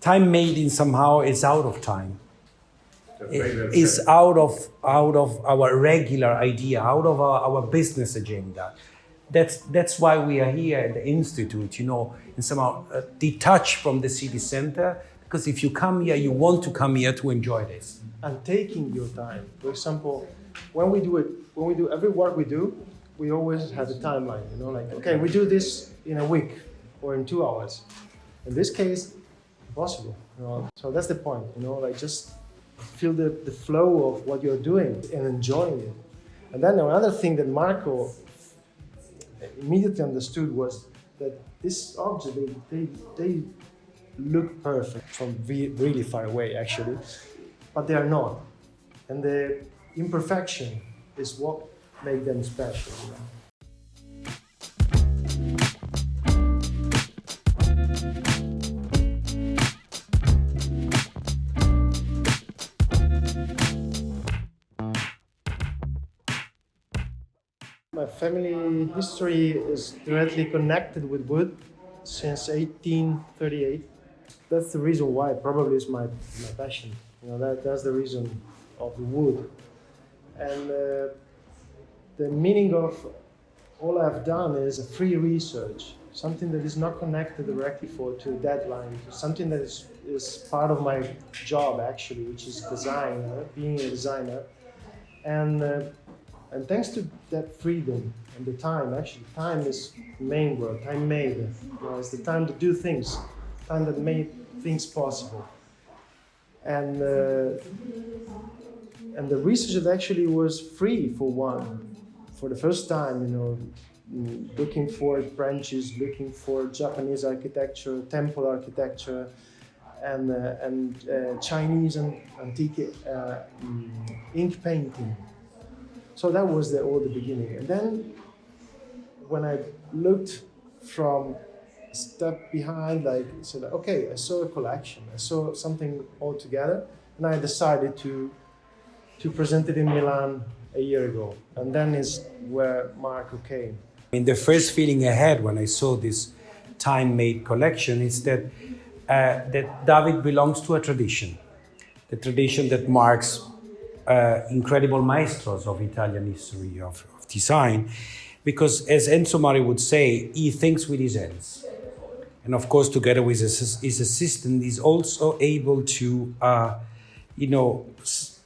time made in somehow is out of time. Is out of our regular idea, out of our business agenda. That's why we are here at the Institute, you know, and somehow detached from the city center, because if you come here, you want to come here to enjoy this. And taking your time. For example, when we do every work we do, we always have a timeline, you know, like, okay, we do this in a week or in 2 hours. In this case, impossible, you know. So that's the point, you know, like just feel the flow of what you're doing and enjoying it. And then another thing that Marco immediately understood was that this object, they look perfect from really far away, actually, but they are not. And the imperfection is what makes them special, you know? My family history is directly connected with wood since 1838. That's the reason why, probably is my passion. You know, that's the reason of the wood. And the meaning of all I've done is a free research, something that is not connected directly to a deadline, something that is part of my job actually, which is design, being a designer. And thanks to that freedom and the time, actually, time is the main word, time made. You know, it's the time to do things, time that made things possible. And the research actually was free for the first time, you know, looking for branches, looking for Japanese architecture, temple architecture, and Chinese and antique ink painting. So that was all the beginning. And then when I looked from a step behind, like, said, okay, I saw a collection, I saw something all together, and I decided to present it in Milan a year ago. And then is where Marco came. I mean, the first feeling I had when I saw this time-made collection is that David belongs to a tradition, the tradition that marks incredible maestros of Italian history, of design, because as Enzo Mari would say, he thinks with his hands. And of course, together with his assistant, he's also able to, you know,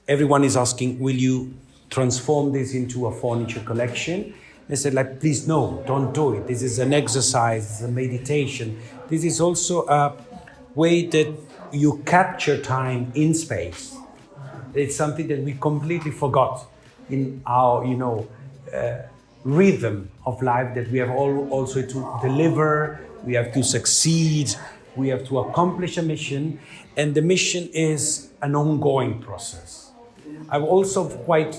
everyone is asking, will you transform this into a furniture collection? They said, like, please, no, don't do it. This is an exercise, it's a meditation. This is also a way that you capture time in space. It's something that we completely forgot in our, you know, rhythm of life, that we have also to deliver, we have to succeed, we have to accomplish a mission, and the mission is an ongoing process. I'm also quite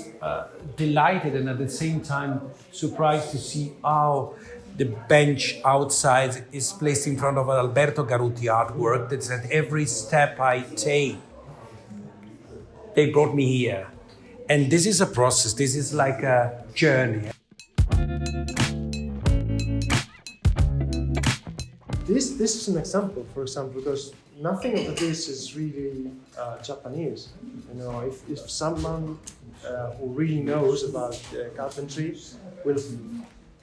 delighted and at the same time surprised to see how the bench outside is placed in front of an Alberto Garuti artwork that said, every step I take, they brought me here. And this is a process, this is like a journey. This is an example, for example, because nothing of this is really Japanese. You know, if someone who really knows about carpentry will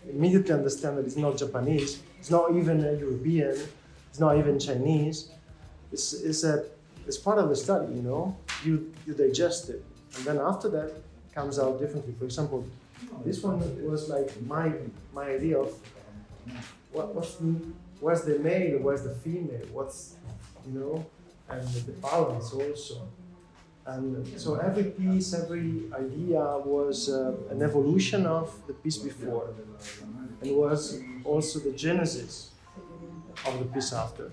immediately understand that it's not Japanese, it's not even a European, it's not even Chinese. It's part of the study, you know. You digest it, and then after that comes out differently. For example, this one was like my idea of where's the male, where's the female, what's, you know, and the balance also. And so every piece, every idea was an evolution of the piece before, and was also the genesis of the piece after.